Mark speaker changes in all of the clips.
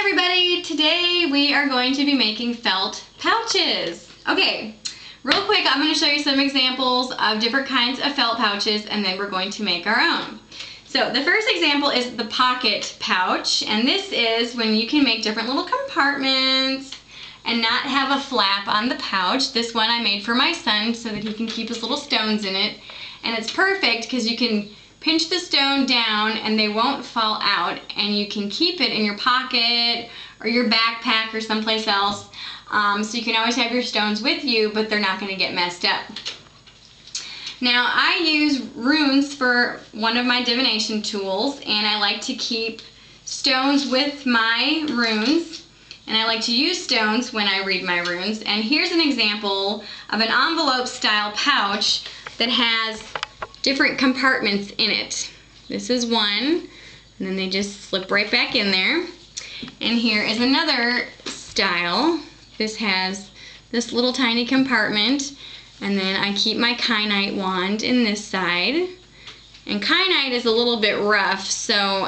Speaker 1: everybody! Today we are going to be making felt pouches. Okay, real quick I'm going to show you some examples of different kinds of felt pouches and then we're going to make our own. So the first example is the pocket pouch, and this is when you can make different little compartments and not have a flap on the pouch. This one I made for my son so that he can keep his little stones in it, and it's perfect because you can pinch the stone down and they won't fall out, and you can keep it in your pocket or your backpack or someplace else, so you can always have your stones with you, but they're not going to get messed up. Now I use runes for one of my divination tools, and I like to keep stones with my runes, and I like to use stones when I read my runes. And here's an example of an envelope style pouch that has different compartments in it. This is one, and then they just slip right back in there. And here is another style. This has this little tiny compartment, and then I keep my kyanite wand in this side. And kyanite is a little bit rough, so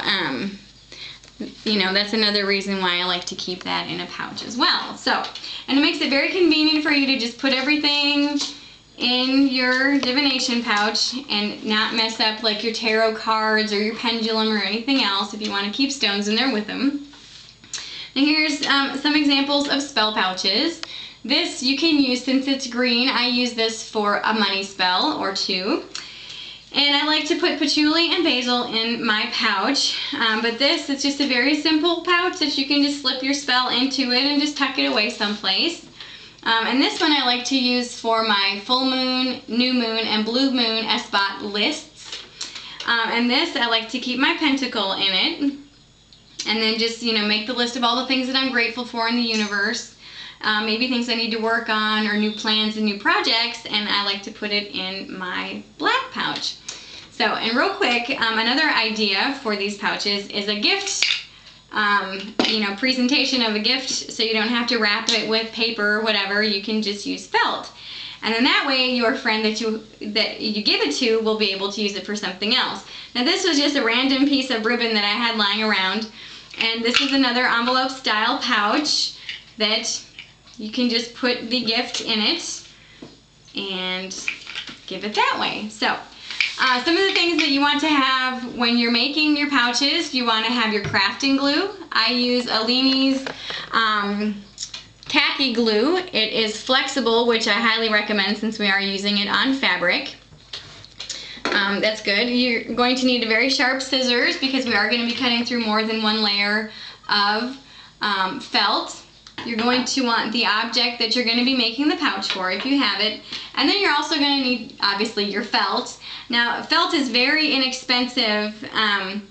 Speaker 1: you know, that's another reason why I like to keep that in a pouch as well. So, and it makes it very convenient for you to just put everything in your divination pouch and not mess up like your tarot cards or your pendulum or anything else if you want to keep stones in there with them. And here's some examples of spell pouches. This you can use, since it's green, I use this for a money spell or two. And I like to put patchouli and basil in my pouch, but this is just a very simple pouch that you can just slip your spell into it and just tuck it away someplace. And this one I like to use for my full moon, new moon, and blue moon SBOT lists. And this I like to keep my pentacle in it, and then just, you know, make the list of all the things that I'm grateful for in the universe. Maybe things I need to work on or new plans and new projects, and I like to put it in my black pouch. So, and real quick, another idea for these pouches is a gift, you know, presentation of a gift, so you don't have to wrap it with paper or whatever. You can just use felt. And then that way your friend that you give it to will be able to use it for something else. Now this was just a random piece of ribbon that I had lying around, and this is another envelope style pouch that you can just put the gift in it and give it that way. So, some of the things that you want to have when you're making your pouches, you want to have your crafting glue. I use Alini's tacky glue. It is flexible, which I highly recommend since we are using it on fabric. That's good. You're going to need very sharp scissors because we are going to be cutting through more than one layer of felt. You're going to want the object that you're going to be making the pouch for, if you have it. And then you're also going to need, obviously, your felt. Now, felt is very inexpensive. I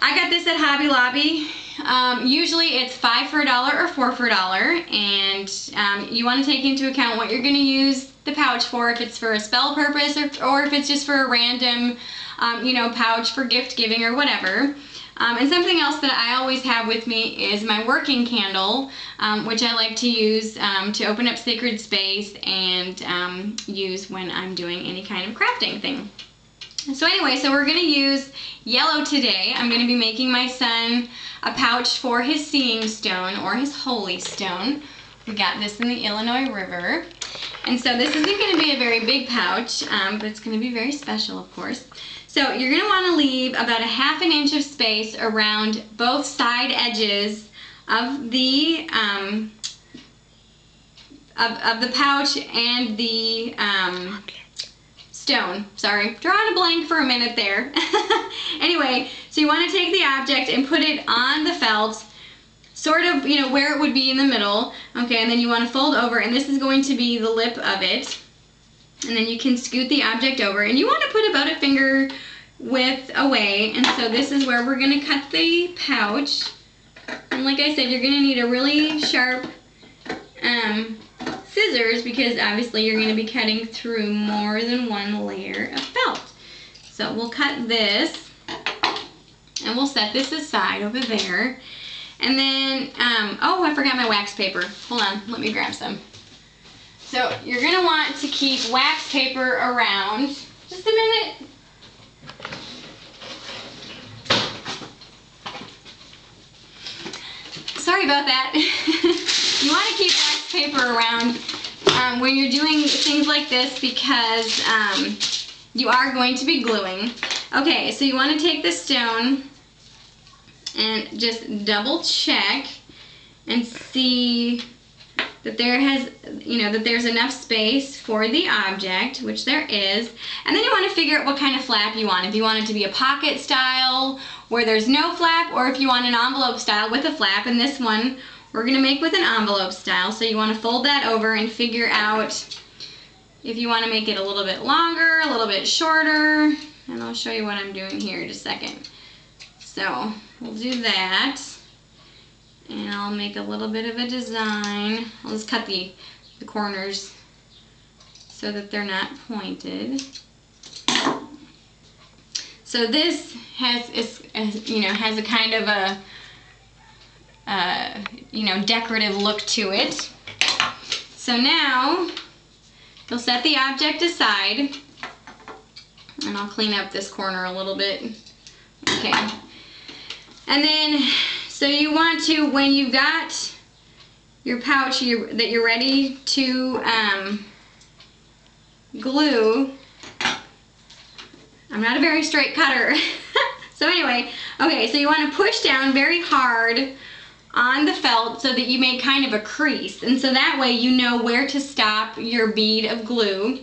Speaker 1: got this at Hobby Lobby. Usually it's $5 for $1 or $4 for $1. And you want to take into account what you're going to use the pouch for, if it's for a spell purpose or if it's just for a random, you know, pouch for gift giving or whatever. And something else that I always have with me is my working candle, which I like to use to open up sacred space and use when I'm doing any kind of crafting thing. So anyway, so we're going to use yellow today. I'm going to be making my son a pouch for his seeing stone or his holy stone. We got this in the Illinois River. And so this isn't going to be a very big pouch, but it's going to be very special, of course. So you're going to want to leave about a ½ inch of space around both side edges of the pouch and the stone. Sorry, drawing a blank for a minute there. Anyway, so you want to take the object and put it on the felt, sort of, you know, where it would be in the middle. Okay, and then you want to fold over, and this is going to be the lip of it. And then you can scoot the object over, and you want to put about a finger width away. And so this is where we're going to cut the pouch. And like I said, you're going to need a really sharp scissors because obviously you're going to be cutting through more than one layer of felt. So we'll cut this, and we'll set this aside over there. And then, oh, I forgot my wax paper. Hold on, let me grab some. So you're going to want to keep wax paper around. Just a minute. sorry about that. You want to keep wax paper around when you're doing things like this because you are going to be gluing. Okay, so you want to take the stone and just double check and see that that there's enough space for the object, which there is. And then you want to figure out what kind of flap you want. If you want it to be a pocket style where there's no flap, or if you want an envelope style with a flap. And this one we're going to make with an envelope style. So you want to fold that over and figure out if you want to make it a little bit longer, a little bit shorter. And I'll show you what I'm doing here in just a second. So we'll do that. And I'll make a little bit of a design. I'll just cut the corners so that they're not pointed. So this has a kind of a decorative look to it. So now you'll set the object aside, and I'll clean up this corner a little bit. Okay. And then, so you want to, when you've got your pouch that you're ready to glue, I'm not a very straight cutter. So anyway, okay, so you want to push down very hard on the felt so that you make kind of a crease. And so that way you know where to stop your bead of glue.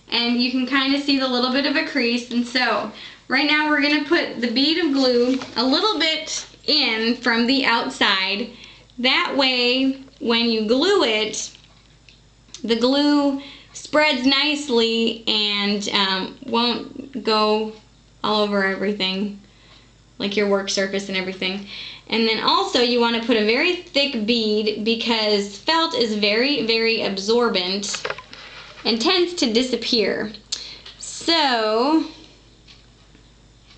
Speaker 1: And you can kind of see the little bit of a crease. And so right now we're going to put the bead of glue a little bit in from the outside. That way when you glue it, the glue spreads nicely and won't go all over everything, like your work surface and everything. And then also you want to put a very thick bead because felt is very, very absorbent and tends to disappear. So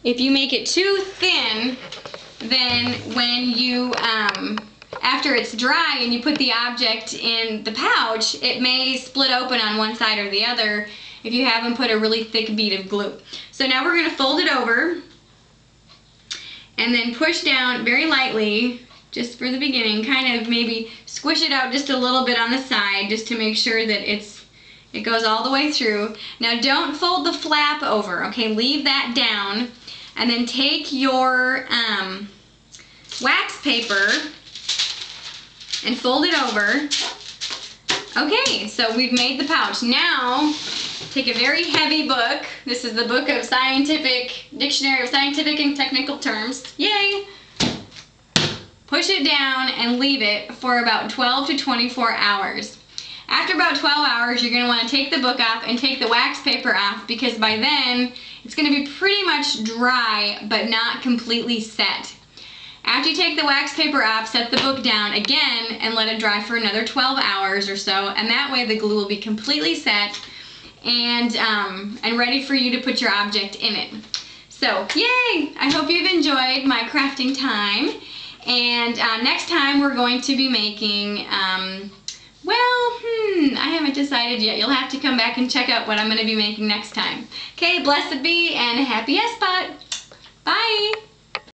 Speaker 1: if you make it too thin, then when you after it's dry and you put the object in the pouch, it may split open on one side or the other if you haven't put a really thick bead of glue. So now we're going to fold it over and then push down very lightly, just for the beginning, kind of maybe squish it out just a little bit on the side just to make sure that it goes all the way through. Now don't fold the flap over, okay? Leave that down and then take your wax paper and fold it over. Okay, so we've made the pouch. Now, take a very heavy book. This is the book of Dictionary of Scientific and Technical Terms. Yay! Push it down and leave it for about 12 to 24 hours. After about 12 hours, you're going to want to take the book off and take the wax paper off because by then, it's going to be pretty much dry but not completely set. After you take the wax paper off, set the book down again and let it dry for another 12 hours or so, and that way the glue will be completely set and ready for you to put your object in it. So, yay! I hope you've enjoyed my crafting time, and next time we're going to be making, I haven't decided yet. You'll have to come back and check out what I'm going to be making next time. Okay, blessed be and happy S-Spot! Bye!